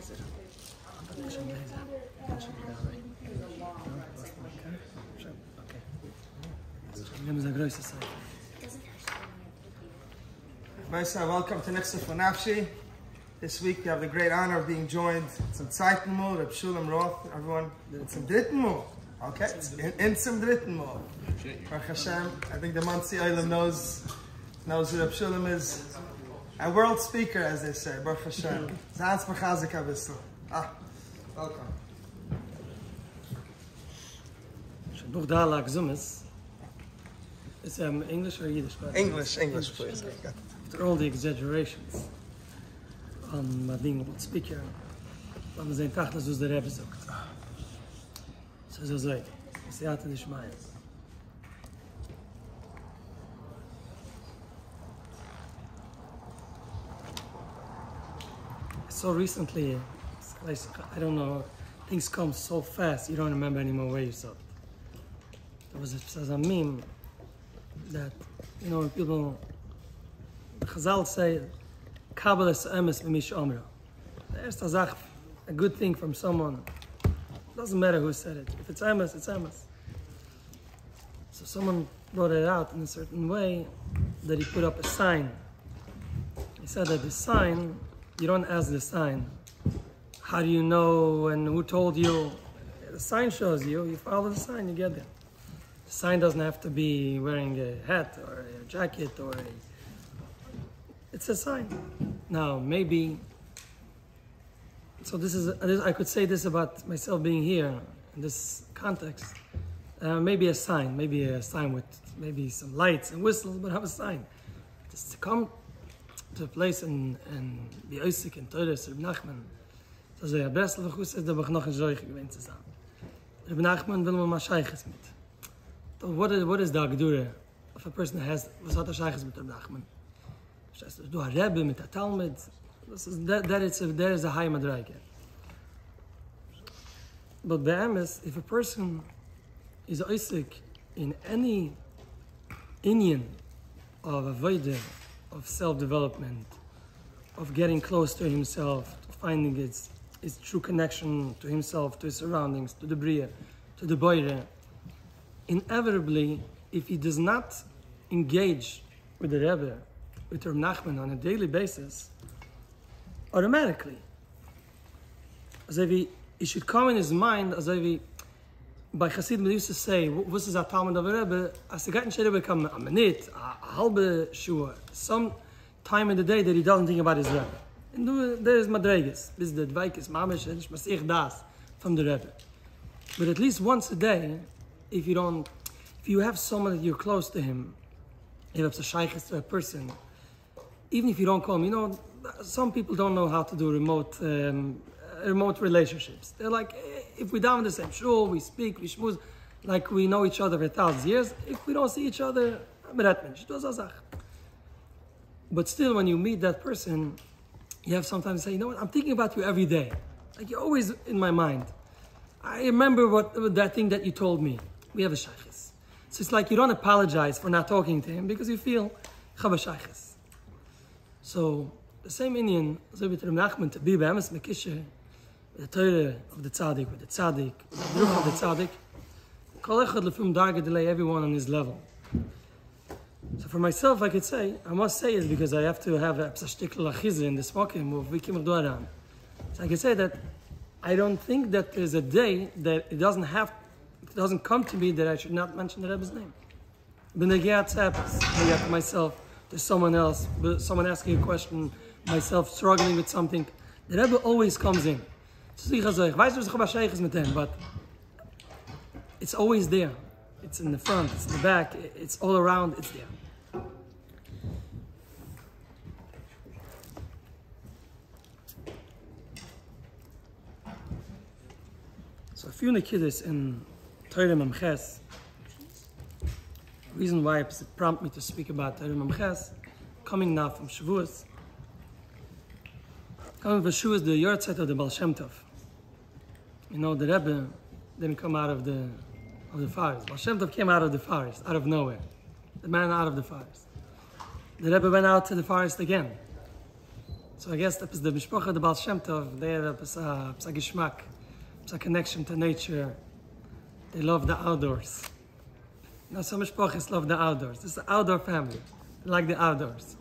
Welcome to Nichsefo Nafshi. This week we have the great honor of being joined. It's in zweiten Mal, Reb Shulom Roth. Everyone, it's in dritten Mal. Okay, it's in some dritten Mal. Baruch Hashem, I think the Mansi Olam knows who Reb Shulom is. A world speaker, as they say. Baruch Hashem. Zans Mechazik Abisl. Welcome. Nog daar laat Zumis. Is English or Yiddish? English, please. After all the exaggerations on my being a speaker, I'm saying Tachlis was the Rebbe zogt. So say, Siyata Nishmaya. So recently, I don't know, things come so fast, you don't remember anymore where you saw it. There was a meme that, when people, the Chazal say, Kabbalas emes v'mish omra. There's a good thing from someone. Doesn't matter who said it. If it's emes, it's emes. So someone brought it out in a certain way that he put up a sign. He said that the sign, you don't ask the sign, how do you know and who told you? The sign shows you, you follow the sign, you get there. The sign doesn't have to be wearing a hat or a jacket it's a sign. Now, maybe, so I could say this about myself being here in this context. Maybe a sign with maybe some lights and whistles, but have a sign. Just to come to a place and be Oisik and Torah, Reb Nachman. So say, Breslov who says that noch ein Zoich gewinnt zu sein. Reb Nachman will man mal Sheiches mit. So what is the Agdura of a person that has, was hat Sheiches mit Reb Nachman? Du a Rebbe mit a Talmud, there is a high madrage. But be'emes, if a person is Oisik in any inyan of avodah, of self-development, of getting close to himself, to finding his true connection to himself, to his surroundings, to the Bria, to the Boire. Inevitably, if he does not engage with the Rebbe, with Reb Nachman on a daily basis, automatically, as if he should come in his mind, as if he, by Chasidim, they used to say, what is a Talmud of a Rebbe? As the guy in Rebbe come a minute, a halbe shua, some time in the day that he doesn't think about his Rebbe. And there is Madreges, this is the Dveikis, Mamish, and Masich Das from the Rebbe. But at least once a day, if you have someone that you're close to him, if you have a shaykhis to a person, even if you don't call him, some people don't know how to do remote relationships. They're like, if we're down in the same shul, we speak, we schmooze, like we know each other for 1,000 years. If we don't see each other, but still, when you meet that person, you have sometimes to say, I'm thinking about you every day. Like, you're always in my mind. I remember that thing that you told me. We have a shaykhis. So it's like you don't apologize for not talking to him because you feel chava shaykhis. So the same Indian, so with Reb Nachman, to be be'emes mekishe, the Torah of the tzaddik, with the tzaddik, with the druch of the tzaddik, kol echad lefum darga delay, everyone on his level. So for myself, I could say, I must say it because I have to have a psashtikl achize in the smoking of Vikim Aran. So I can say that I don't think that there's a day that it doesn't come to me that I should not mention the Rebbe's name. B'negiat happens. I got myself, there's someone else, someone asking a question, myself struggling with something. The Rebbe always comes in. But it's always there. It's in the front, it's in the back, it's all around, it's there. So a few nikidis in Torah Memches. The reason why it prompted me to speak about Torah Memches, coming now from Shavuos. Coming from Shavuos, the Yortzeit of the Baal Shem Tov. The Rebbe didn't come out of the forest. Baal Shem Tov came out of the forest, out of nowhere. The man out of the forest. The Rebbe went out to the forest again. So I guess that is the Mishpacha, the Baal Shem Tov, they have a geschmack, a connection to nature. They love the outdoors. Some Mishpachas love the outdoors. This is an outdoor family. They like the outdoors.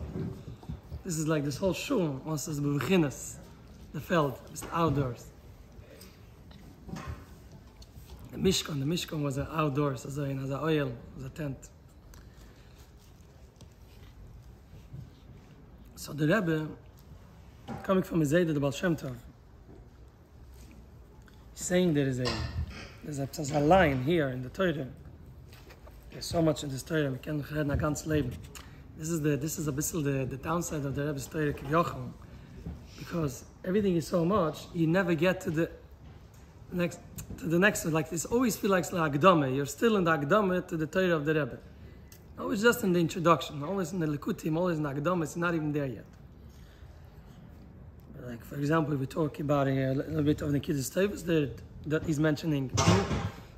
This is like this whole shul, once it's beginnes, the feld, it's outdoors. The Mishkan was outdoors, as an oil, as a tent. So the Rebbe, coming from his Zayda, the Baal Shem Tov, he's saying there's a line here in the Torah. There's so much in this Torah, we can't read a ganz Leben. This is a bit the downside of the Rebbe's Torah, because everything is so much, you never get to the next one. Like this always feels like Agdama. You're still in the Agdama to the Torah of the Rebbe. Always just in the introduction, always in the likutim, always in the Agdama, it's not even there yet. But like, for example, we talk about a little bit of the Kiddush Tevis that he's mentioning.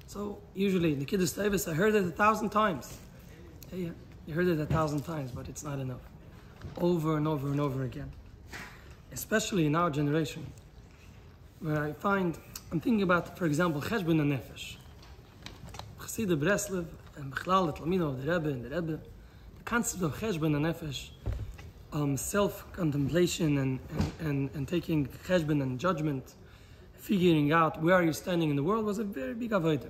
So usually the Kiddush Tevis, I heard it 1,000 times. Yeah, you heard it 1,000 times, but it's not enough. Over and over and over again. Especially in our generation, where I'm thinking about, for example, Cheshbon HaNefesh. Chassid Breslov, and Bechlal, the Talmino of the Rebbe, and the Rebbe, the concept of Cheshbon HaNefesh, self-contemplation and taking Cheshbon and judgment, figuring out where you're standing in the world, was a very big avodah.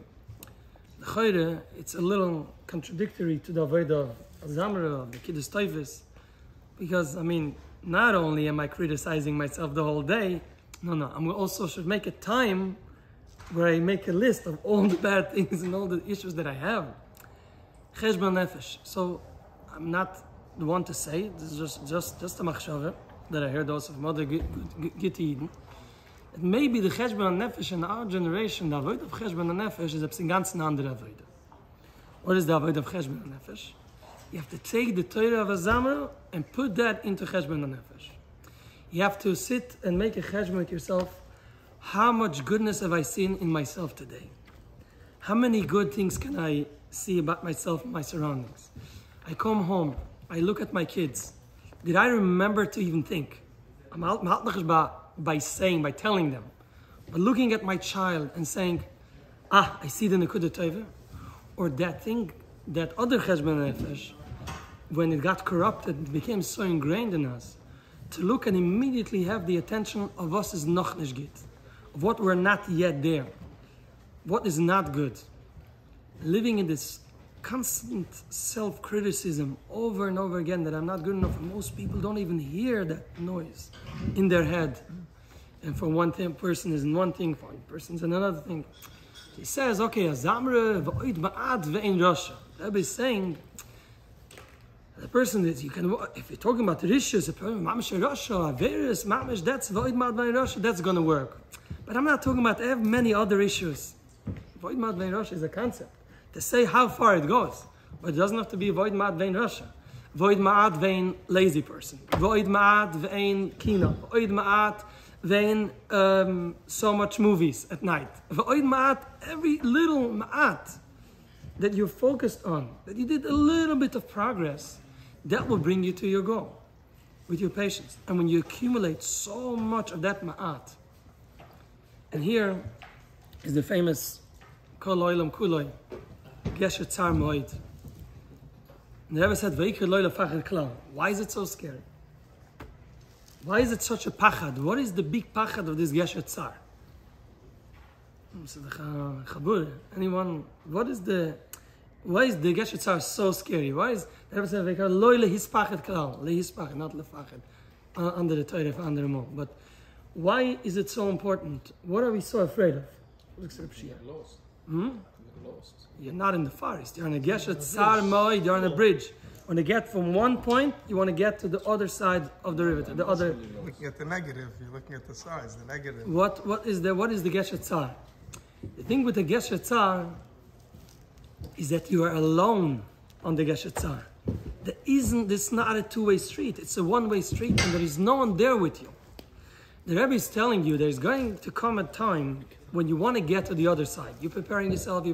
The Chayre, it's a little contradictory to the avodah of Zamra, of the Kiddush Tevis, because, I mean, not only am I criticizing myself the whole day, no, I also should make a time where I make a list of all the bad things and all the issues that I have. Cheshbon Nefesh. So I'm not the one to say, this is just a machshava that I heard also from other Gittiden. Maybe the Cheshbon Nefesh in our generation, the avodah of Cheshbon Nefesh is a ganz andere avodah. What is the avodah of Cheshbon Nefesh? You have to take the Torah of a Zamra and put that into Cheshbon HaNefesh. You have to sit and make a cheshbon with yourself. How much goodness have I seen in myself today? How many good things can I see about myself and my surroundings? I come home, I look at my kids. Did I remember to even think? I'm not by telling them, but looking at my child and saying, I see the Nekuda Tova, or that thing, that other Cheshbon HaNefesh, when it got corrupted, it became so ingrained in us, to look and immediately have the attention of us is noch nicht gut, of what we're not yet there, what is not good. Living in this constant self-criticism over and over again that I'm not good enough. Most people don't even hear that noise in their head. And for one thing, person is in one thing, for one person's in another thing. He says, okay, Azamre v'oid ma'ad ve'in rasha. Rebbe is saying, the person that you can, if you're talking about the rishus, mamish rasha, various mamish, that's v'oid ma'ad ve'in rasha, that's going to work. But I'm not talking about many other issues. V'oid ma'ad ve'in rasha is a concept. To say how far it goes. But it doesn't have to be v'oid ma'ad ve'in rasha. V'oid ma'ad ve'in lazy person. V'oid ma'ad ve'in kino. V'oid ma'ad ve'in so much movies at night. V'oid ma'at, every little ma'at that you're focused on, that you did a little bit of progress, that will bring you to your goal with your patience. And when you accumulate so much of that ma'at, and here is the famous Kol Oilam Kuloi, Gesher Tzar Moed. And the Rebbe said, V'ikr Loy Lefachad Klal. Why is it so scary? Why is it such a pachad? What is the big pachad of this Gesher Tzar? So the Chabura, anyone, why is the Gesher Tzar so scary? Why is the Rebbe said, Loy Lehispachad Klal, Lehispachad, not Lefachad, under the Torah, under the Mo. But why is it so important? What are we so afraid of? You're lost. Hmm? You're lost. You're not in the forest. You're on a Gesher Tzar Moed, you're on a bridge. When you get from one point, you want to get to the other side of the river, to the other. Looking at the negative, you're looking at the sides, the negative. What is the Gesher Tzar? The thing with the Gesher Tzar is that you are alone on the Gesher Tzar. This is not a two-way street. It's a one-way street, and there is no one there with you. The Rebbe is telling you there's going to come a time when you want to get to the other side. You're preparing yourself.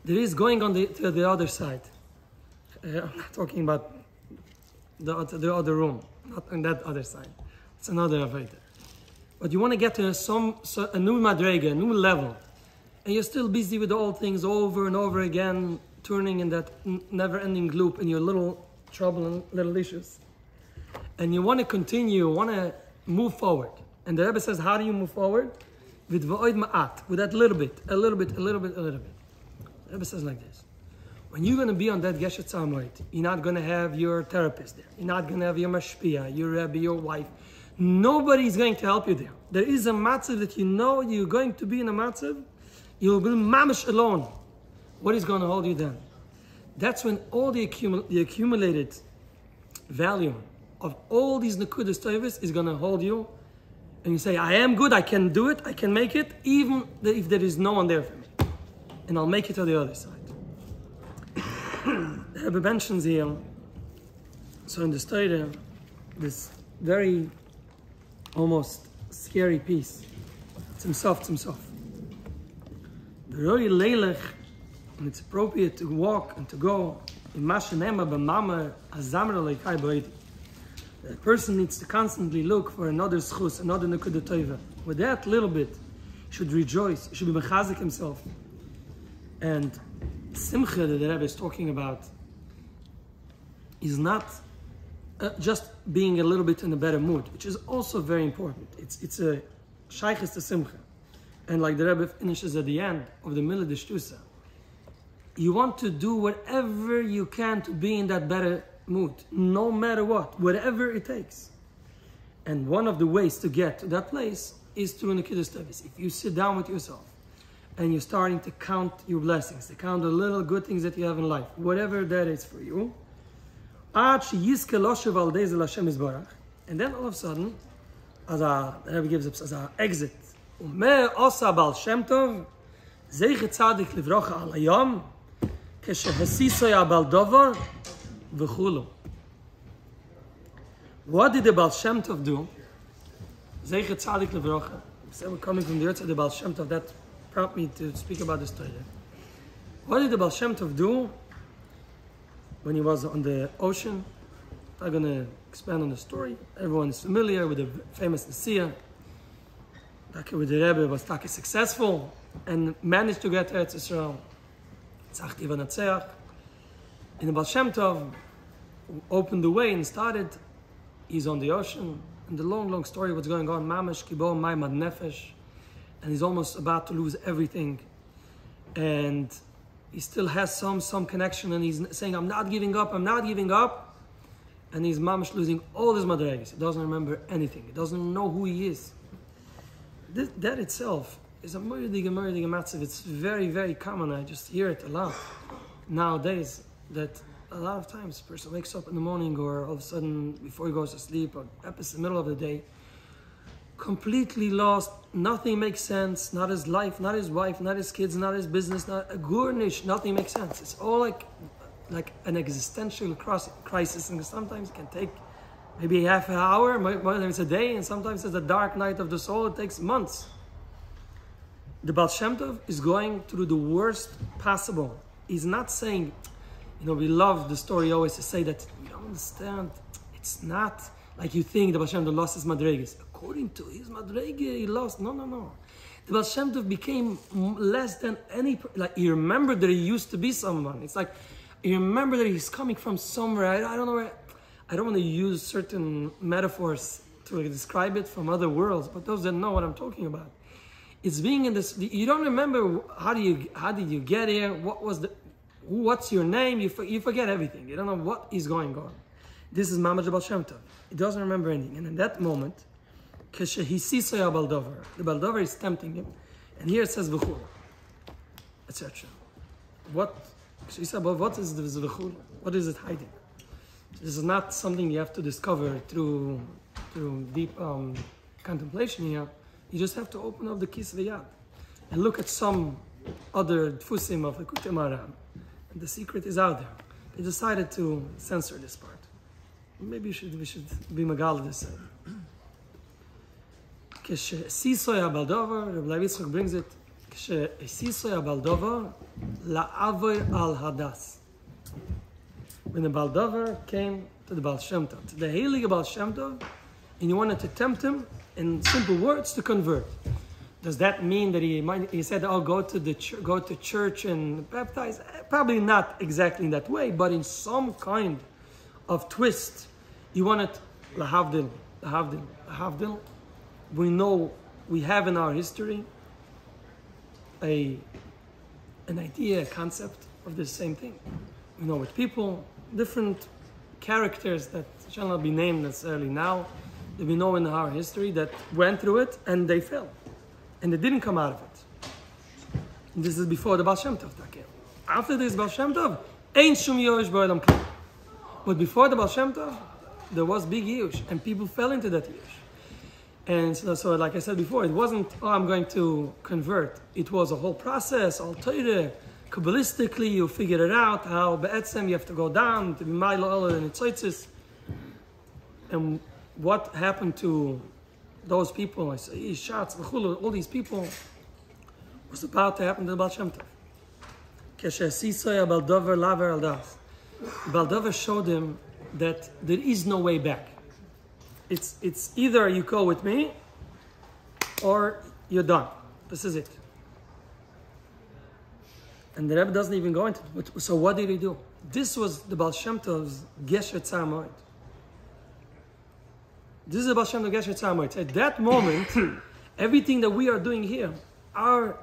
There is going to the other side. I'm not talking about the other room. not on that other side. It's another avodah. But you want to get to a new madrega, a new level, and you're still busy with the old things over and over again, turning in that never-ending loop in your little trouble and little issues. And you want to continue, want to move forward. And the Rebbe says, how do you move forward? With v'oid ma'at, with that little bit, a little bit, a little bit, a little bit. The Rebbe says like this. When you're going to be on that Geshet Tzarmoid, you're not going to have your therapist there. You're not going to have your mashpia, your Rebbe, your wife. Nobody's going to help you there. There is a matzav that you know you're going to be in a matzav. You'll be mamash alone. What is going to hold you then? That's when all the accumulated value of all these nekudas tovos is going to hold you. And you say, I am good, I can do it, I can make it, even if there is no one there for me. And I'll make it to the other side. The Rebbe mentions here, so in the Torah, this very almost scary piece. It's himself. And it's appropriate to walk and to go. The person needs to constantly look for another schus, another nekuda tova. With that little bit, he should rejoice, he should be mechazik himself. And simcha that the Rebbe is talking about is not just being a little bit in a better mood, which is also very important. It's a shaykhis to simcha. And like the Rebbe finishes at the end of the Milah D'Shtusa, you want to do whatever you can to be in that better mood, no matter what, whatever it takes. And one of the ways to get to that place is through nekudas tovos. If you sit down with yourself and you're starting to count your blessings, to count the little good things that you have in life, whatever that is for you, and then all of a sudden, as the Rebbe gives us as an exit, what did the Baal Shem Tov do? Zeichet Tzadik Levrocha. We're coming from the earth of the Baal Shem Tov. That prompted me to speak about this story. What did the Baal Shem Tov do when he was on the ocean? I'm going to expand on the story. Everyone is familiar with the famous Nasiya. With the Rebbe was Taki successful and managed to get to Eretz Yisrael. Tzachti v'natzeach. And the Baal Shem Tov opened the way and started. He's on the ocean, and the long story what's going on, mamash kibo maimad nefesh, and he's almost about to lose everything, and he still has some connection, and he's saying, I'm not giving up, and he's mamash losing all his madregas. He doesn't remember anything. He doesn't know who he is. That itself is a murdig matzav. It's very, very common. I just hear it a lot nowadays, that a lot of times a person wakes up in the morning or all of a sudden before he goes to sleep or in the middle of the day, completely lost, nothing makes sense, not his life, not his wife, not his kids, not his business, not a gurnish, nothing makes sense. It's all like an existential crisis, and sometimes it can take maybe half an hour, maybe a day, and sometimes it's a dark night of the soul, it takes months. The Baal Shem Tov is going through the worst possible. He's not saying, we love the story always to say that you don't understand. It's not like you think the Baal Shem Tov lost his madregas. According to his madrega, he lost. No. The Baal Shem Tov became less than any. Like he remembered that he used to be someone. It's like he remembered that he's coming from somewhere. I don't know where. I don't want to use certain metaphors to describe it from other worlds, but those that know what I'm talking about, it's being in this. You don't remember how did you get here? What's your name? You forget everything. You don't know what is going on. This is Mamad Baal Shem Tov. He doesn't remember anything. And in that moment, the Baldover is tempting him. And here it says V'chul, etc. What is this V'chul? What is it hiding? This is not something you have to discover through deep contemplation here. You just have to open up the Kis V'yad and look at some other Tfusim of Likutim Aram. And the secret is out there. They decided to censor this part. Maybe we should be Magal this side. Sisoy Abaldover, Rabbi Levi Yitzchak brings it. Sisoy Abaldover la'avoy al hadas. When the Baldover came to the Baal Shem Tov, to the Heilige Baal Shem Tov, and you wanted to tempt him in simple words to convert. Does that mean that he said, oh, go to church and baptize? Probably not exactly in that way, but in some kind of twist. You wanted lahavdil. We know, we have in our history an idea, a concept of the same thing. We know with people, different characters that shall not be named necessarily now, that we know in our history that went through it and they fell. And they didn't come out of it. And this is before the Baal Shem Tov. After this Baal Shem Tov, ain't shum yosh b'olam kol. But before the Baal Shem Tov, there was big yush, and people fell into that yush. And so like I said before, it wasn't, oh, I'm going to convert. It was a whole process, all Torah. Kabbalistically, you figure it out, how be'etzem you have to go down, to be ma'ilo and itzoitzis. And what happened to those people, I say, shots, all these people, was about to happen to the Baal Shem Tov. Baldover showed him that there is no way back. It's either you go with me, or you're done. This is it. And the Rebbe doesn't even go into it. So what did he do? This was the Baal Shem Tov's Gesher Tzar Moed. This is the Baal Shem Tov Gesher Tzar Moed. At that moment, everything that we are doing here, our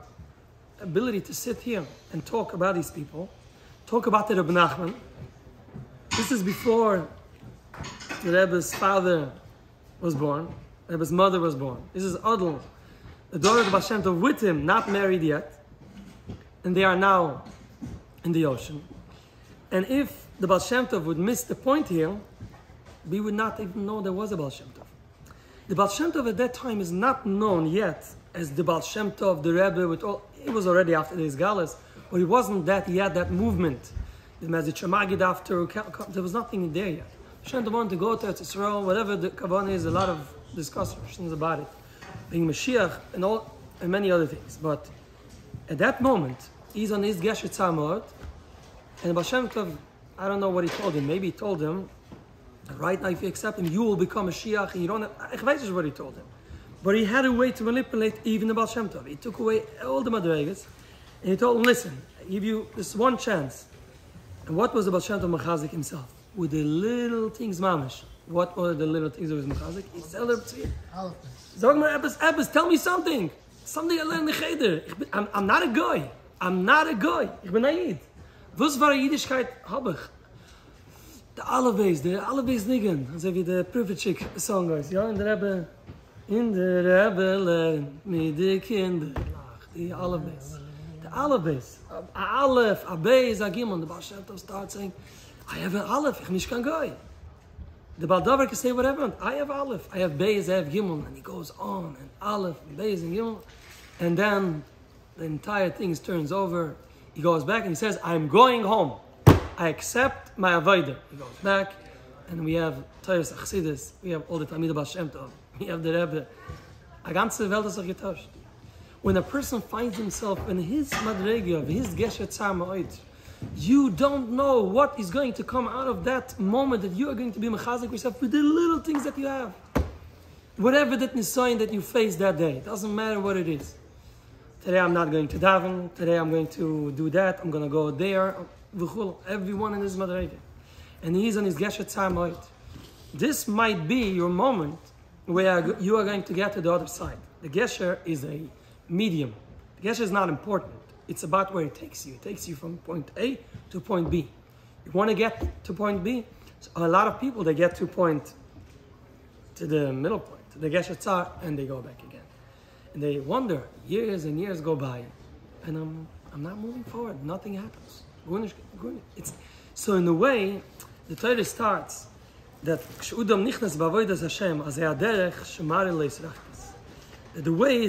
ability to sit here and talk about these people, talk about the Rebbe Nachman. This is before the Rebbe's father was born, the Rebbe's mother was born. This is Adel, the daughter of the Baal Shem Tov with him, not married yet. And they are now in the ocean. And if the Baal Shem Tov would miss the point here, we would not even know there was a Baal Shem Tov. The Baal Shem Tov at that time is not known yet as the Baal Shem Tov, the Rebbe, with all, it was already after the Isgalas, but it wasn't that he had that movement. The Mezritch Magid after, there was nothing there yet. Shem Tov wanted to go to Israel, whatever the Kavanah is, a lot of discussions about it. Being Mashiach and many other things. But at that moment, he's on his Gesher Tzar Moed, and the Baal Shem Tov, I don't know what he told him. Maybe he told him, right now if you accept him, you will become a Mashiach, and you don't have, I know what he told him. But he had a way to manipulate even the Baal Shem Tov. He took away all the Madregas, and he told him, listen, I give you this one chance. And what was the Baal Shem Tov Mechazik himself? With the little things, mamish. What were the little things of his Mechazik? He said, Sag mir etwas, tell me something. Something I learned in the Cheder. I'm not a guy. I'm not a guy. Ich bin ein Yid. Was war Yiddishkeit hab ich? The Alabeis Nigen. Also wie der Prophetschik Song goes. Ja, in der Rebbe lernen mit die Kinder. Die Alabeis. The Alabeis. A Aleph, a Beis, a Gimel. The Baal Shem Tov starts saying, I have an Aleph, ich nicht kein guy. The Baldover can say whatever. I have Aleph, I have Beis, I have Gimel. And he goes on, and Aleph, and Beis, and Gimel. And then the entire thing turns over. He goes back and he says, I'm going home. I accept my avodah. He goes back, and we have Teres Achsidis, we have all the Talmidei Baal Shem Tov, we have the Rebbe. A ganze Welt ist getauscht. When a person finds himself in his Madrega, his Gesher Tzar Moed, you don't know what is going to come out of that moment that you are going to be mechazik yourself with the little things that you have. Whatever that nisayon that you face that day, doesn't matter what it is. Today I'm not going to daven, today I'm going to do that, I'm going to go there. Everyone in his madrega. And he's on his Gesher Tzar Moed. This might be your moment where you are going to get to the other side. The Gesher is a medium. The Gesher is not important. It's about where it takes you. It takes you from point A to point B. You want to get to point B? So a lot of people, they get to the middle point, to the Gesher Tzar, and they go back again. And they wonder, years and years go by, and I'm not moving forward. Nothing happens. So in a way, the Torah starts that the way,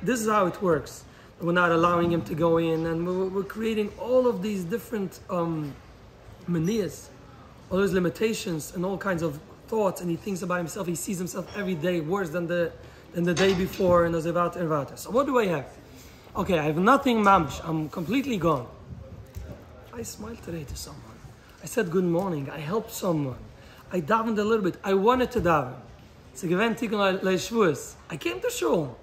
this is how it works. We're not allowing him to go in, and we're creating all of these different manias, all those limitations, and all kinds of thoughts, and he thinks about himself, he sees himself every day worse than the day before, and so what do I have? Okay, I have nothing mamish, I'm completely gone. I smiled today to someone. I said good morning, I helped someone. I davened a little bit. I wanted to daven. So given tikkun leishvuas. I came to shul.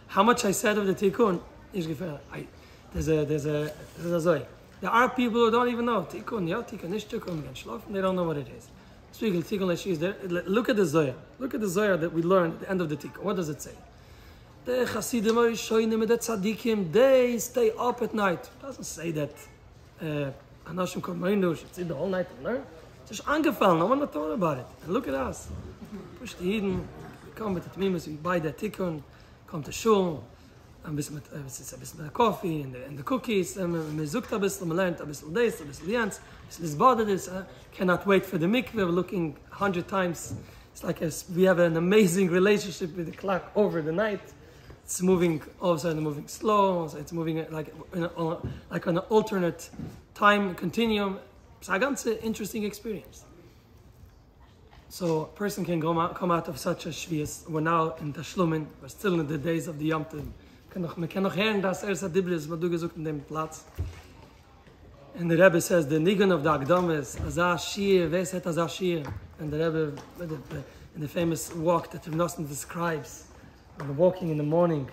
How much I said of the tikkun? There's a zoy. There are people who don't even know tikkun, yeah, tikkun, nish tikkun, schlafen. They don't know what it is. Speaking tikkun leishvuas, look at the zoya. Look at the zoya that we learned at the end of the tikkun. What does it say? The Hasidim are shoynim, the tzaddikim, they stay up at night. It doesn't say that Anashim Kormeinu should sit the whole night and learn. It's just angefallen, no one thought about it. And look at us. Push the Eden, we come with the Tmimus, we buy the tikkun, come to shul, a bisschen coffee and the cookies, and we zukt a bisschen, we learned a bisschen this, a bisschen jens, a bisschen this, cannot wait for the mikveh, we're looking 100 times. It's like we have an amazing relationship with the clock over the night. It's moving, all of a sudden moving slow, so it's moving like on an alternate time continuum. It's a ganz interesting experience. So a person can come out of such a shvius. We're now in the Shlumin, we're still in the days of the Yom Tov. We can noch hören, dass Dibrius, was du gesagt in dem Platz. And the Rebbe says, the Nigun of the Agdom is, Azah Shir, wer sagt Azah Shir? And the Rebbe, in the famous walk that Rav Nosson describes, when walking in the morning,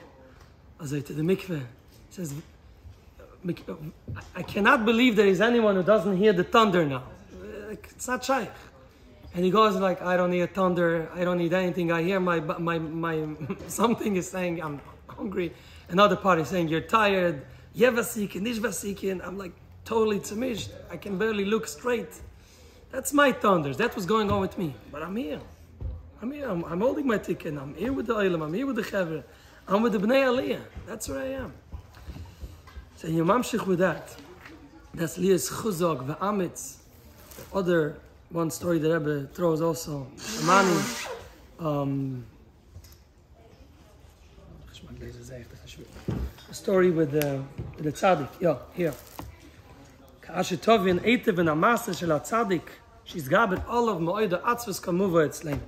as to the mikveh, says, I cannot believe there is anyone who doesn't hear the thunder now. It's not shaykh. And he goes like, I don't hear thunder, I don't need anything. I hear my something is saying I'm hungry. Another part is saying you're tired. Yevasikin, nishvasikin. I'm like totally tzimish. I can barely look straight. That's my thunders. That was going on with me. But I'm here. I'm holding my tikkun. I'm here with the Olam. I'm here with the Chavra. I'm with the Bnei Aliyah. That's where I am. So you mamshich with that. That's Lias Chuzog ve'amitz. The other one story the Rebbe throws also. Shamani. A story with the tzaddik. Yeah, here. Ka'ashetovin eitev in amasa shel tzaddik. She's gabbed all of mo'ida atzvus kamuva etzlein.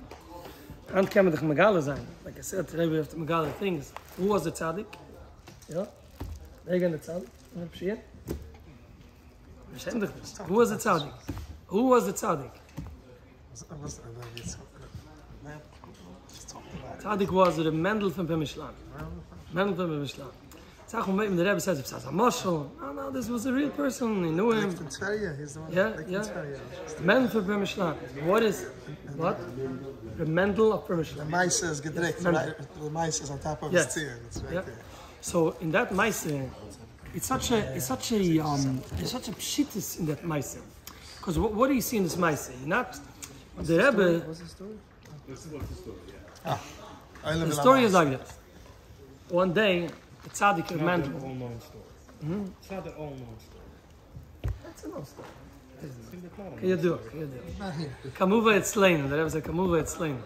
And can the Megala sein. Like I said, today we have to Megala things. Who was the tzaddik? Yeah? Again the tzaddik? Who was the tzaddik? Who was the tzaddik? Tzaddik was the Mendel from Pemishlan. Mendel from Pemishlan. Tzachum the Rebbe says, it's a marshal. No, this was a real person. He knew him. Yeah. Mendel from Pemishlan. What? The Mendel of Pemishlan. The Maise is gedrekt, right? The Maise is on top of his tear. It's right there. So in that Maise, it's such a pshitis in that Maise. Because what do you see in this Maise? Not the Rebbe. What's the story? The story is like this. One day, the tzaddik of Mendel. It's not the all-known story. It's not the all-known story. That's a known story. Can you do it? Kamuva etzlein. The Rebbe said, Kamuva etzlein.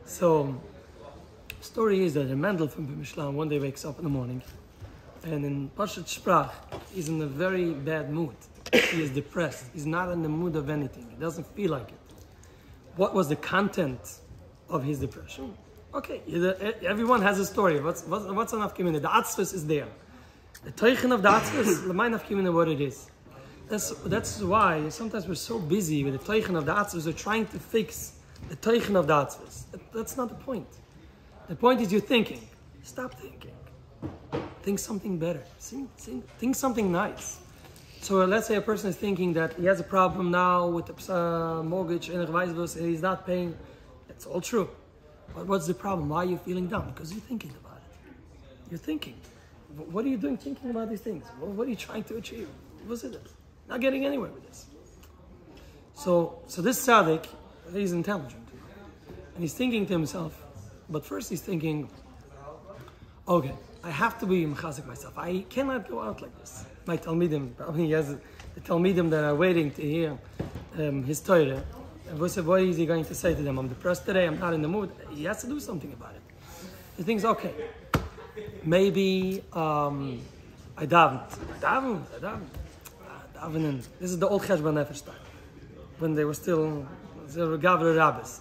So, the story is that a Mendel from Mishlan one day wakes up in the morning, and in Pashat Sprach, he's in a very bad mood. He is depressed. He's not in the mood of anything. He doesn't feel like it. What was the content of his depression? Okay, everyone has a story. What's enough community? The Atzvus is there. The Teichen of the Atzvus, the mind of community, what it is. That's why sometimes we're so busy with the Teichen of the Atzvus, we're trying to fix the Teichen of the Atzvus. That's not the point. The point is you're thinking. Stop thinking. Think something better. Think something nice. So let's say a person is thinking that he has a problem now with the mortgage and he's not paying. That's all true. But what's the problem? Why are you feeling down? Because you're thinking about it. You're thinking. What are you doing thinking about these things? What are you trying to achieve? What's it? Not getting anywhere with this. So this tzaddik, he's intelligent. And he's thinking to himself, but first he's thinking, okay, I have to be mechazik myself. I cannot go out like this. My Talmidim, probably he has the Talmidim that are waiting to hear his Torah. And what is he going to say to them? I'm depressed today, I'm not in the mood. He has to do something about it. He thinks, okay, maybe I daven. This is the old Cheshbon Nefesh time. When they were still Gavre Rabbis.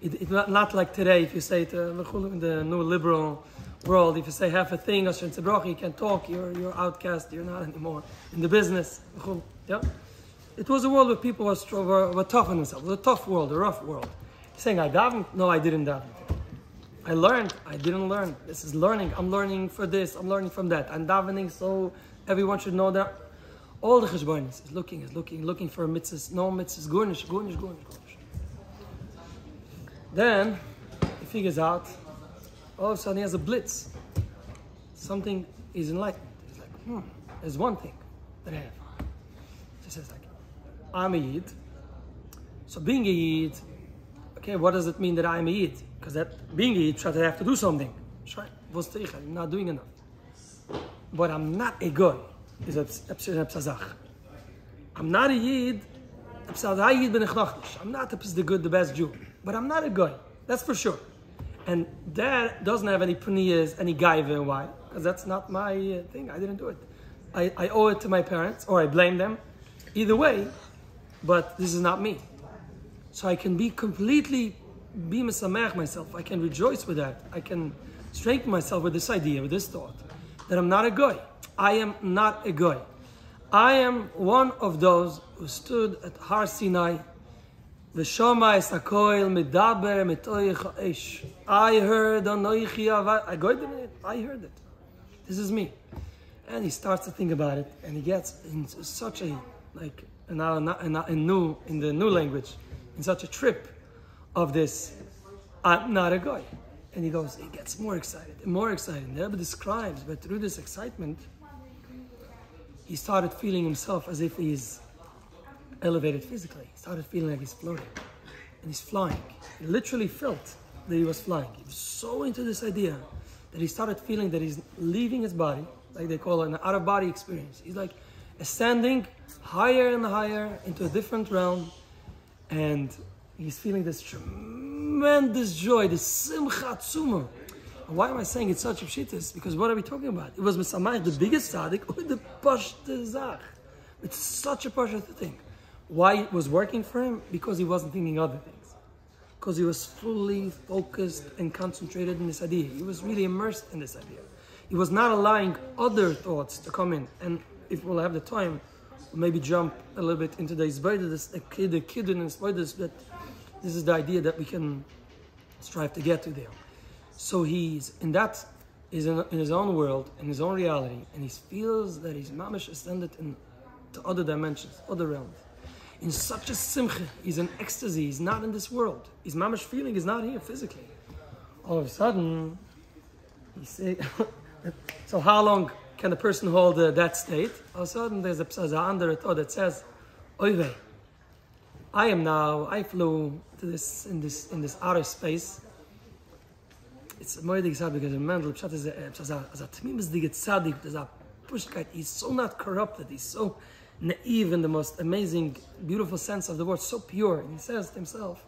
It's not like today, if you say to in the new liberal world, if you say half a thing, you can't talk, you're outcast, you're not anymore in the business. Yeah? It was a world where people were tough on themselves. It was a tough world, a rough world. He's saying, I davened? No, I didn't daven. I learned, I didn't learn. This is learning. I'm learning for this, I'm learning from that. I'm davening so everyone should know that. All the cheshbonis is looking for mitzvahs, no mitzvahs, gurnish. Then he figures out, all of a sudden he has a blitz. Something is enlightened. He's like, there's one thing that I have. So he says like, I'm a Yid. So being a Yid, okay, what does it mean that I'm a Yid? Because that being a Yid, I have to do something. I'm not doing enough. But I'm not a goy. I'm not a Yid. I'm not the good, the best Jew. But I'm not a goy. That's for sure. And that doesn't have any paniyas, any gaiva. Why? Because that's not my thing. I didn't do it. I owe it to my parents, or I blame them. Either way, but this is not me. So I can be completely mesamech myself. I can rejoice with that. I can strengthen myself with this idea, with this thought, that I'm not a goy. I am not a goy. I am one of those who stood at Har Sinai. I heard I heard it. This is me. And he starts to think about it, and he gets into such a, like, in the new language, in such a trip of this, I'm not a guy. And he gets more excited and more excited. The Rebbe describes, but through this excitement, he started feeling himself as if he's elevated physically. He started feeling like he's floating. And he's flying. He literally felt that he was flying. He was so into this idea that he started feeling that he's leaving his body, like they call it an out-of-body experience. He's like ascending higher and higher into a different realm. And he's feeling this tremendous joy, this simcha tzuma. Why am I saying it's such a pshitis? Because what are we talking about? It was Mesamach, the biggest tzaddik, or the pashta zach. It's such a pashta thing. Why it was working for him? Because he wasn't thinking other things. Because he was fully focused and concentrated in this idea. He was really immersed in this idea. He was not allowing other thoughts to come in. And if we'll have the time, we'll maybe jump a little bit into the Isbaidah, the kid in Isbaidah, that this is the idea that we can strive to get to there. So he's in his own world, in his own reality, and he feels that he's mamish ascended to other dimensions, other realms. In such a simcha, he's in ecstasy, he's not in this world. His mamish feeling is not here physically. All of a sudden, he say, so how long can a person hold that state? All of a sudden, there's a psaza under it that says, Oive, I flew to this in this outer space. It's a moedig sad because the Mendel Pshat is a tmimis diget tzaddik, there's a pushkeit. He's so not corrupted, he's so naive in the most amazing, beautiful sense of the word, so pure. And he says to himself,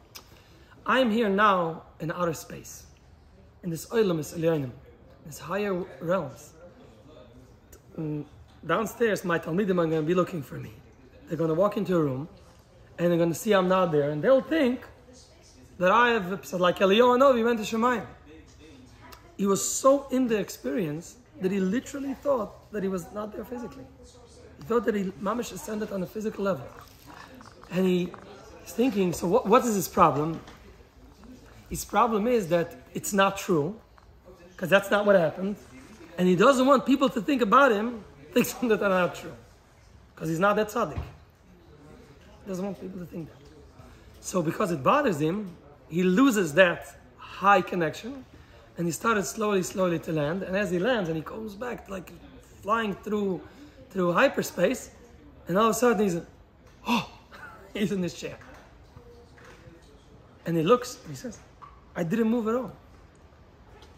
I'm here now in outer space, in this oilam is elyonim, this higher realms. Downstairs, my talmidim are going to be looking for me. They're going to walk into a room, and they're going to see I'm not there, and they'll think that I have, like Eliyahu Hanavi went to Shemayim. He was so in the experience that he literally thought that he was not there physically. He thought that he mamish ascended on a physical level. And he's thinking, so what is his problem? His problem is that it's not true, because that's not what happened. And he doesn't want people to think about him, thinking that they're not true. Because he's not that tzaddik. He doesn't want people to think that. So because it bothers him, he loses that high connection. And he started slowly to land. And as he lands, and he goes back, like flying through hyperspace, and all of a sudden he's in this chair. And he looks, and he says, I didn't move at all.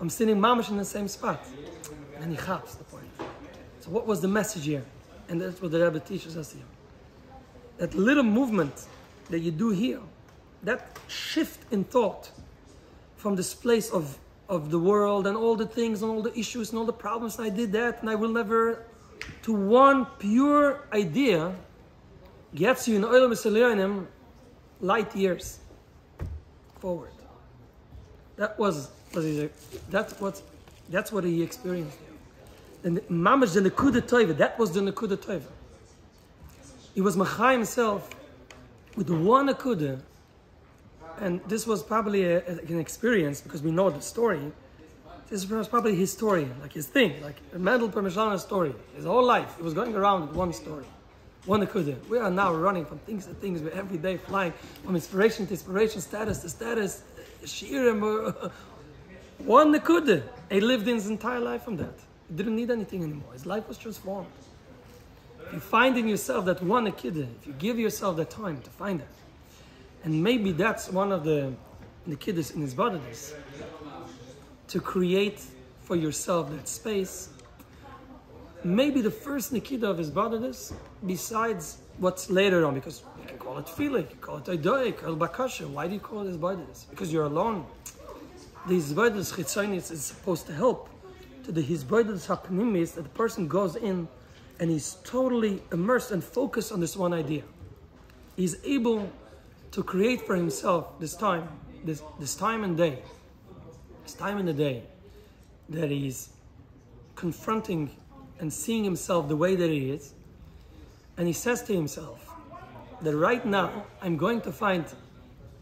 I'm sitting mamash in the same spot. And he chaps the point. So what was the message here? And that's what the Rebbe teaches us here. That little movement that you do here, that shift in thought from this place of the world and all the things and all the issues and all the problems, and I did that and I will never, to one pure idea, gets you in Olam Yisraelim light years forward. That's what he experienced. And Mamash the Nekuda Tova, that was the Nekuda Tova. He was Machai himself with one Akudah. And this was probably an experience, because we know the story. This was probably his story, like his thing, like a Mendel Parmeshana's story. His whole life, he was going around with one story, one Akudah. We are now running from things to things, we're every day flying from inspiration to inspiration, status to status, Shirim, one Akudah. He lived his entire life from that. He didn't need anything anymore. His life was transformed. If you find in yourself that one Akudah, if you give yourself the time to find that, and maybe that's one of the Kiddush in his bodiness, to create for yourself that space. Maybe the first Nikida of his bodiness, besides what's later on, because you can call it Tefillah, you can call it Aidoy, you call it Bakasha. Why do you call it his bodiness? Because you're alone. The his bodiness Chitzonis is supposed to help to the his bodiness Hapnimis, that the person goes in and he's totally immersed and focused on this one idea. He's able to create for himself this time and day, this time in the day, that he's confronting and seeing himself the way that he is. And he says to himself that right now I'm going to find,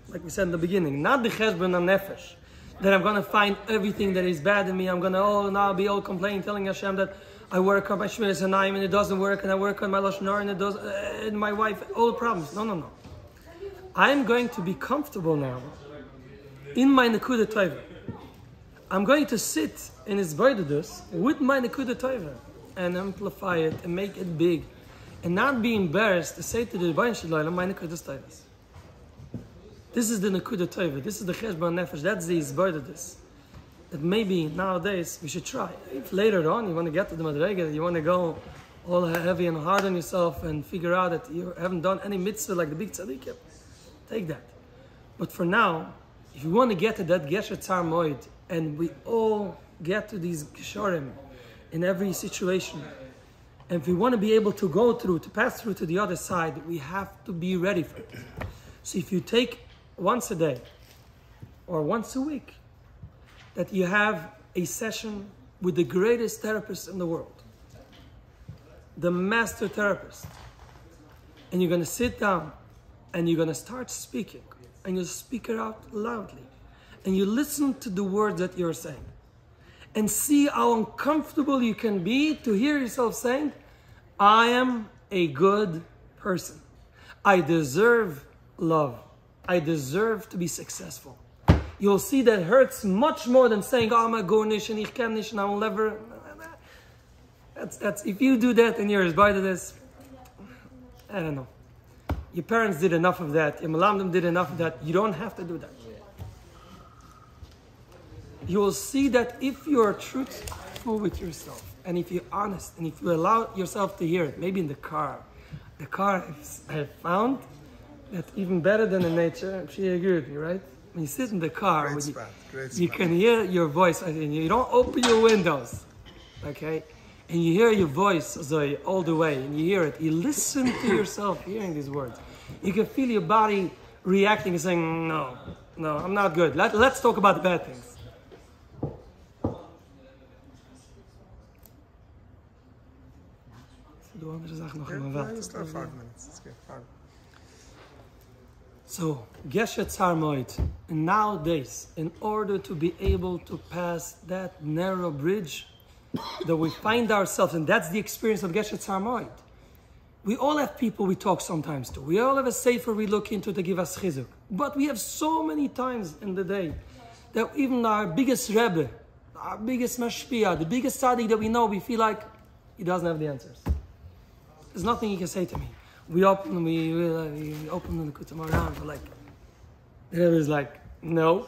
like we said in the beginning, not the cheshbon nefesh, that I'm going to find everything that is bad in me. I'm going to now be all complaining, telling Hashem that I work on my Shmiras Hanayim and it doesn't work, and I work on my Lashon Hara and it does, and my wife, all the problems. No. I'm going to be comfortable now in my Nekuda Tova. I'm going to sit in his Boidadus with my Nekuda Tova and amplify it and make it big, and not be embarrassed to say to the Rebbeinu Shalom, my Nekuda Tovas. This is the Nekuda Tova. This is the Cheshbon Nefesh. That's the Boidadus. That maybe nowadays we should try. If later on you want to get to the Madrega, you want to go all heavy and hard on yourself and figure out that you haven't done any mitzvah like the big tzaddikim, take that. But for now, if you want to get to that Gesher Tzar Moed, and we all get to these Geshorim in every situation, and if we want to be able to go through, to pass through to the other side, we have to be ready for it. So if you take once a day or once a week, that you have a session with the greatest therapist in the world, the master therapist, and you're going to sit down and you're going to start speaking, and you speak it out loudly, and you listen to the words that you're saying, and see how uncomfortable you can be to hear yourself saying, I am a good person. I deserve love. I deserve to be successful. You'll see that hurts much more than saying, oh, I'm a gornish and ich kann nicht and I will never. That's if you do that and you're as bad as this, I don't know. Your parents did enough of that. Your malamdim did enough of that. You don't have to do that. You will see that if you are truthful with yourself, and if you're honest, and if you allow yourself to hear it, maybe in the car I have found that even better than in nature. She agreed with me, right? When you sit in the car, you can hear your voice, and you don't open your windows, okay? And you hear your voice all the way, and you hear it. You listen to yourself hearing these words. You can feel your body reacting and saying, no, I'm not good. Let's talk about the bad things. Just 5 minutes. It's good. 5. So, Gesher Tzar Moed. And nowadays, in order to be able to pass that narrow bridge that we find ourselves, and that's the experience of Gesher Tzar Moed. We all have people we talk sometimes to. We all have a sefer we look into to give us chizuk. But we have so many times in the day that even our biggest Rebbe, our biggest mashpia, the biggest tzaddik that we know, we feel like he doesn't have the answers. There's nothing he can say to me. We open the Likutim around, but like, the Rebbe is like, no,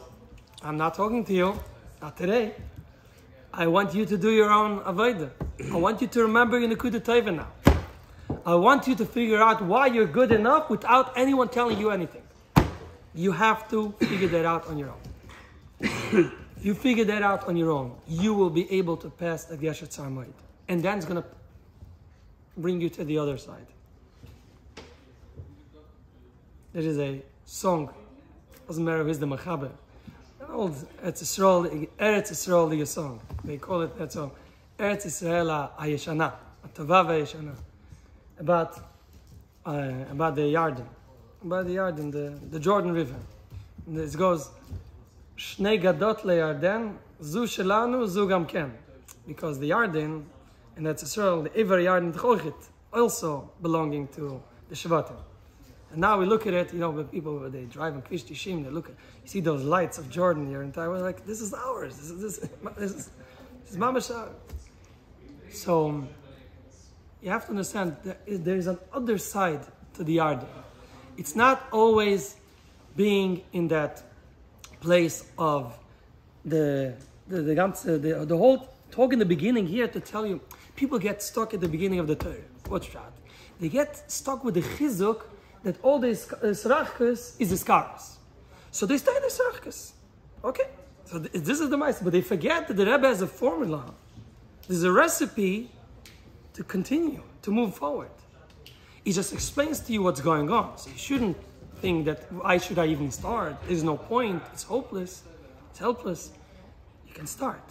I'm not talking to you, not today. I want you to do your own avodah. I want you to remember your Nekuda Tova now. I want you to figure out why you're good enough without anyone telling you anything. You have to figure that out on your own. If you figure that out on your own, you will be able to pass the Gesher Tzar Moed. And then it's going to bring you to the other side. There is a song, doesn't matter if it's the Machaber, an old Eretz Yisrael song. They call it that song, Eretz Yisrael HaYeshana, HaTova VaYeshana, about about the Yarden, the Jordan River. And it goes, Shnei gadot leYarden, zu shelanu, zu gam ken. Because the Yarden, and that's Israel, the Iver Yarden Tchochit, also belonging to the Shvatim. And now we look at it, when people, when they drive on Kvish Tishim, they look at, you see those lights of Jordan here, and we're like, this is ours, this is Mamash ours. So, you have to understand that there is an other side to the Yarden. It's not always being in that place of the whole talk in the beginning here to tell you, people get stuck at the beginning of the Torah. What's that? They get stuck with the chizuk that all the Srachkas is the Skaras. So they stay in the Srachkas. Okay? So this is the Maisa. But they forget that the Rebbe has a formula. There's a recipe to continue, to move forward. He just explains to you what's going on. So you shouldn't think that, why should I even start? There's no point. It's hopeless. It's helpless. You can start.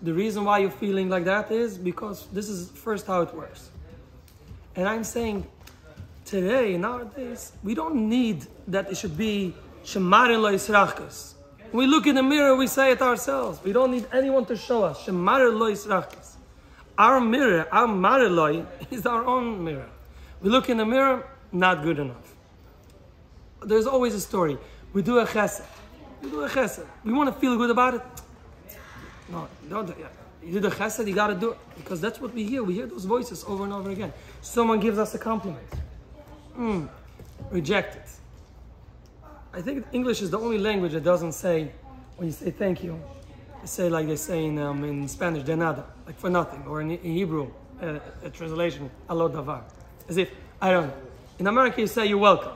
The reason why you're feeling like that is because this is first how it works. And I'm saying, today, nowadays, we don't need that it should be Shemarin lo Yisrachkas. When we look in the mirror, we say it ourselves. We don't need anyone to show us. Shemarin lo Yisrachkas. Our mirror, our Mariloi, is our own mirror. We look in the mirror, not good enough. There's always a story. We do a chesed. We want to feel good about it. No, don't do it. You did a chesed, you got to do it. Because that's what we hear. We hear those voices over and over again. Someone gives us a compliment. Reject it. I think English is the only language that doesn't say, when you say thank you, they say like they say in Spanish, de nada, like for nothing. Or in Hebrew, a translation, alo davar. As if, I don't know. In America you say you're welcome.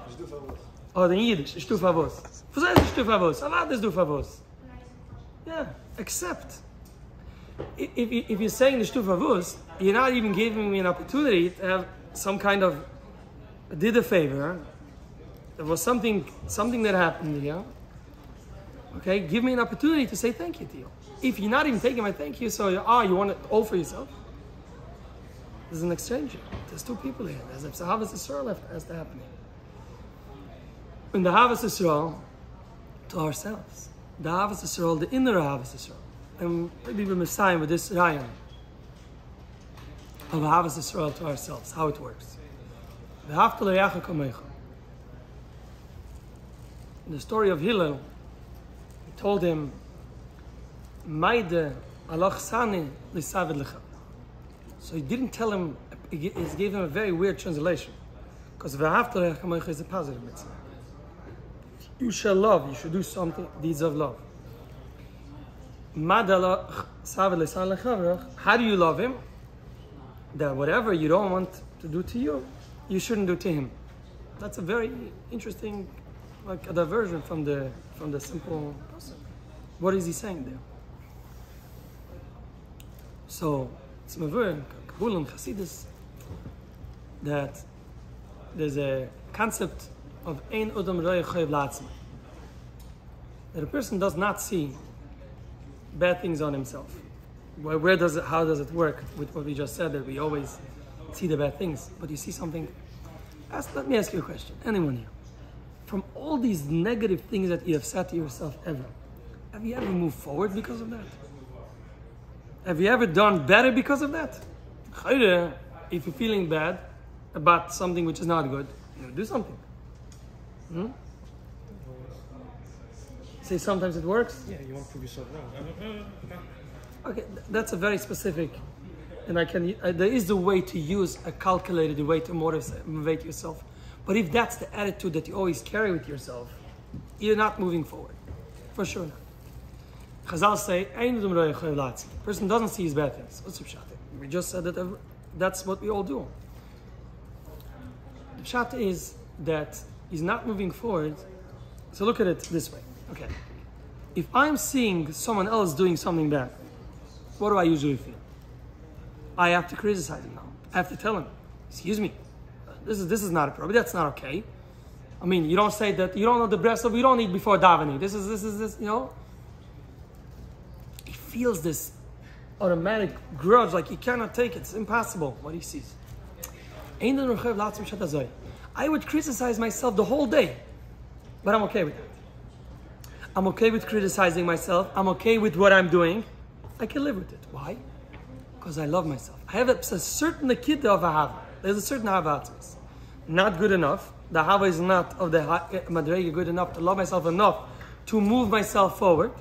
Or in Yiddish, shtu favos. Shtu favos. Avades du favos. Yeah, accept. If you're saying the shtu favos, you're not even giving me an opportunity to have some kind of, I did a favor. There was something that happened here. Okay, give me an opportunity to say thank you to you. If you're not even taking my thank you, so you want it all for yourself. There's an exchange here. There's two people here. There's a Havas Yisrael has to happen here. In the Havas Yisrael, to ourselves. The Havas Yisrael, the inner Havas Yisrael. And maybe we're Messiah with this Ryan of Havas Yisrael to ourselves, how it works. The story of Hillel, he told him, Maide alach sani lisavid lecha. So he didn't tell him, he gave him a very weird translation. Because v'ahavta lecha kamocha is a positive mitzvah. You shall love, you should do something, deeds of love. How do you love him? That whatever you don't want to do to you, you shouldn't do to him. That's a very interesting, like a diversion from the simple person. What is he saying there? So it's Mavur, Kabul and Chassidus, that there's a concept of Ein Odom Ro'eh Choyev La'atzmai. That a person does not see bad things on himself. How does it work with what we just said, that we always see the bad things, but you see something? Let me ask you a question. Anyone here? From all these negative things that you have said to yourself ever, have you ever moved forward because of that? Have you ever done better because of that? If you're feeling bad about something which is not good, do something. Say sometimes it works? Yeah, you want to prove yourself wrong. Okay, that's a very specific, and there is a way to use a calculated way to motivate yourself. But if that's the attitude that you always carry with yourself, you're not moving forward. For sure not. Chazal say, the person doesn't see his bad things. We just said that that's what we all do. The pshat is that he's not moving forward. So look at it this way. Okay. If I'm seeing someone else doing something bad, what do I usually feel? I have to criticize him now. I have to tell him, excuse me, this is not appropriate. That's not okay. I mean, you don't say that, you don't know the Breslov, you don't eat before davening. This, He feels this automatic grudge, like he cannot take it. It's impossible what he sees. I would criticize myself the whole day, but I'm okay with that. I'm okay with criticizing myself. I'm okay with what I'm doing. I can live with it. Why? Because I love myself. I have a certain nikita of ahava. There's a certain ahava. Not good enough. The ahava is not of the madrega good enough to love myself enough to move myself forward.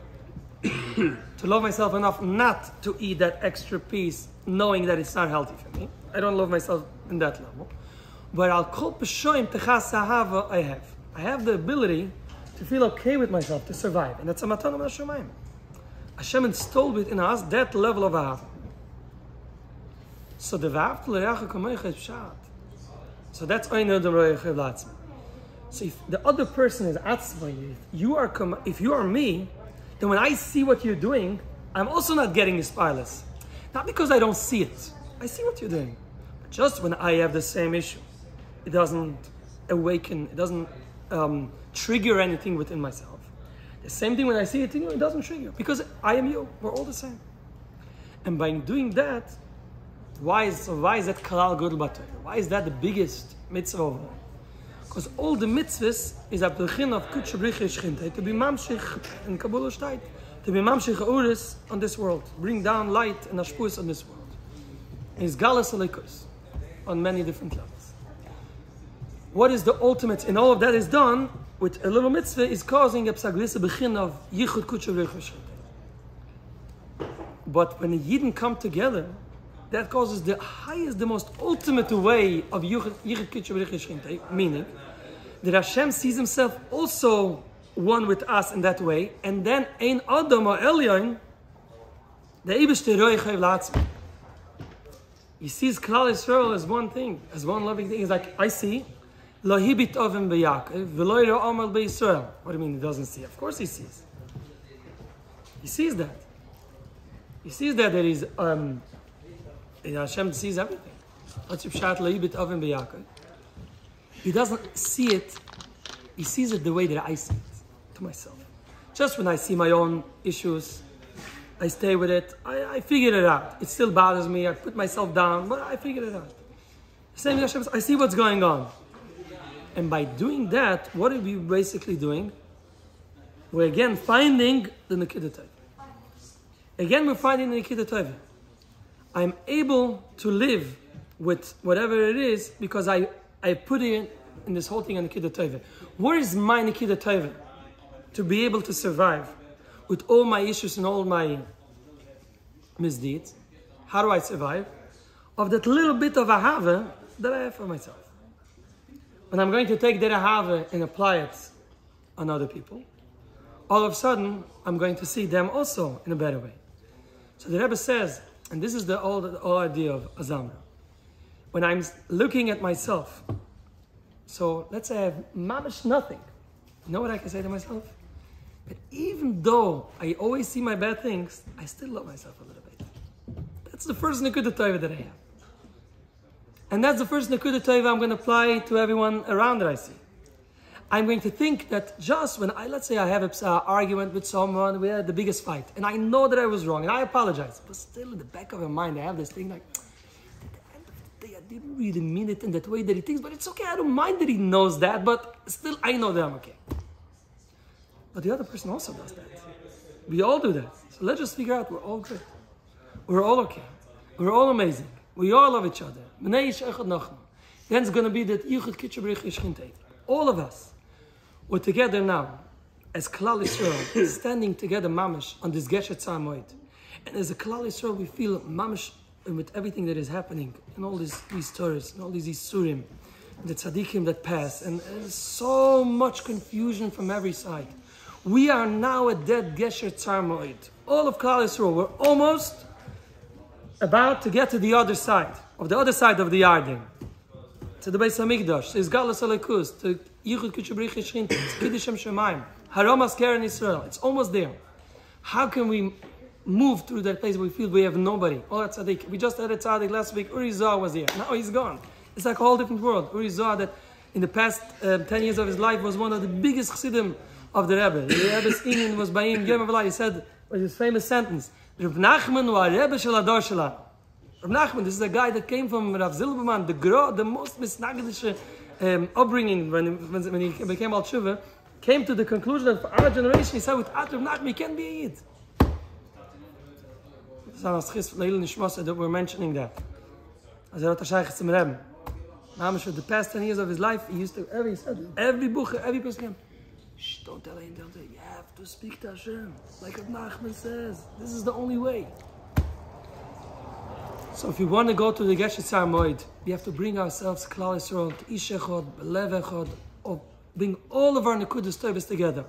To love myself enough not to eat that extra piece knowing that it's not healthy for me. I don't love myself in that level. But I'll call peshoim techas ahava I have. I have the ability to feel okay with myself, to survive. And that's a matana m'Hashemayim. Hashem installed within us that level of ahava. So the v'ahavta l'reacha kamocha is pshat. So that's oinu dem ro'yechev la'atzma. So if the other person is atzma, if you are me, then when I see what you're doing, I'm also not getting inspired. Not because I don't see it. I see what you're doing. But just when I have the same issue, it doesn't awaken, it doesn't trigger anything within myself. The same thing when I see it in you, it doesn't trigger. Because I am you. We're all the same. And by doing that, why is that kalal gadol b'Torah? Why is that the biggest mitzvah of all? Because all the mitzvahs is at the chin of kutsh briche shchinte, to be mamshich in Kabbalah shtayt, to be mamshich ha'uris on this world, bring down light and ashpus on this world. And it's galas alikus on many different levels. What is the ultimate? And all of that is done with a little mitzvah is causing a psaglisa bechin of yichud kutsh briche shchinte. But when the Yidden come together, that causes the highest, the most ultimate way of yichud kutsh briche shchinte, meaning that Hashem sees himself also one with us in that way, and then ein adam or elyon, the Eibishter roichev la'atzma. He sees Klal Yisrael as one thing, as one loving thing. He's like, I see, lo hibit ovim b'Yaakov, v'lo yiro amal b'Yisrael. What do you mean he doesn't see? Of course he sees. He sees that. He sees that there is, Hashem sees everything. He doesn't see it, he sees it the way that I see it, to myself. Just when I see my own issues, I stay with it, I figure it out. It still bothers me, I put myself down, but I figure it out. Same with Hashem, I see what's going on. And by doing that, what are we basically doing? We're again finding the Nikita Tov. Again, we're finding the Nikita Tov. I'm able to live with whatever it is because I put it in this whole thing on Nikita Tov. Where is my Nikita Tov? To be able to survive with all my issues and all my misdeeds. How do I survive? Of that little bit of ahava that I have for myself. When I'm going to take that ahava and apply it on other people, all of a sudden, I'm going to see them also in a better way. So the Rebbe says, and this is the whole idea of Azamra. When I'm looking at myself, so let's say I have mamish nothing. You know what I can say to myself? But even though I always see my bad things, I still love myself a little bit. That's the first Nekuda Tova that I have. And that's the first Nekuda Tova I'm going to apply to everyone around that I see. I'm going to think that just when let's say I have an argument with someone, we had the biggest fight, and I know that I was wrong, and I apologize, but still in the back of my mind, I have this thing like, at the end of the day, I didn't really mean it in that way that he thinks, but it's okay, I don't mind that he knows that, but still I know that I'm okay. But the other person also does that. We all do that. So let's just figure out we're all good. We're all okay. We're all amazing. We all love each other. Then it's going to be that yichud kutsh briche shchinte. All of us. We're together now, as Klal Yisrael, standing together, mamish, on this Geshet Tzar. And as a Klal Yisrael, we feel mamish with everything that is happening, and all these stories, and all these Isurim, the tzaddikim that pass, and so much confusion from every side. We are now at that Geshet Tzar. All of Klal Yisrael, we're almost about to get to the other side of the Yarden, to the Beis Hamikdash, to Izgalus Alikus, to Yichud Kutsh Briche Shchinte, to Kiddush Shem Shemaim, Haromas Keren Israel. It's almost there. How can we move through that place where we feel we have nobody? Oh, that's tzaddik. We just had a tzaddik last week. Uri Zohar was here. Now he's gone. It's like a whole different world. Uri Zohar, that in the past 10 years of his life was one of the biggest chassidim of the Rebbe. The Rebbe's Inyan was by him. He said, with his famous sentence, Reb Nachman wa Rebbe shel Ador shela. Reb Nachman, this is a guy that came from Rav Zilberman, the most misnagdische upbringing, when he became Al Tshuva, came to the conclusion that for our generation, he said, without Rav Nachman, he can't be a Yid. That we're mentioning that. As for the past 10 years of his life, he used to, every bucher, every person, shh, don't tell him, you have to speak to Hashem. Like Rav Nachman says, this is the only way. So if we want to go to the Geshet Tzar Moed, we have to bring ourselves, Klal Yisrael, to Ish Echad, Belev Echad, or bring all of our Nekudas Tovos together.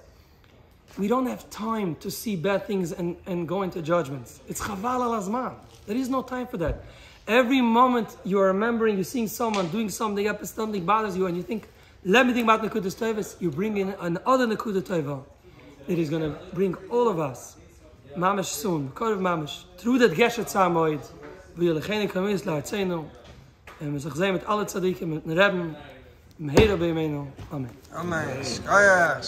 We don't have time to see bad things and go into judgments. It's Chaval al Azman. There is no time for that. Every moment you are remembering, you're seeing someone doing something, something bothers you, and you think, let me think about Nekudas Tovos, you bring in another Nekuda Tova. It is going to bring all of us, Mamash soon, Kodev Mamash, through that Geshet Tzar Moed, wir lechene kamis la tzenu und sich sehen mit alle tzadikim mit den Rebben im Heere bei Amen. Amen. Shkaya.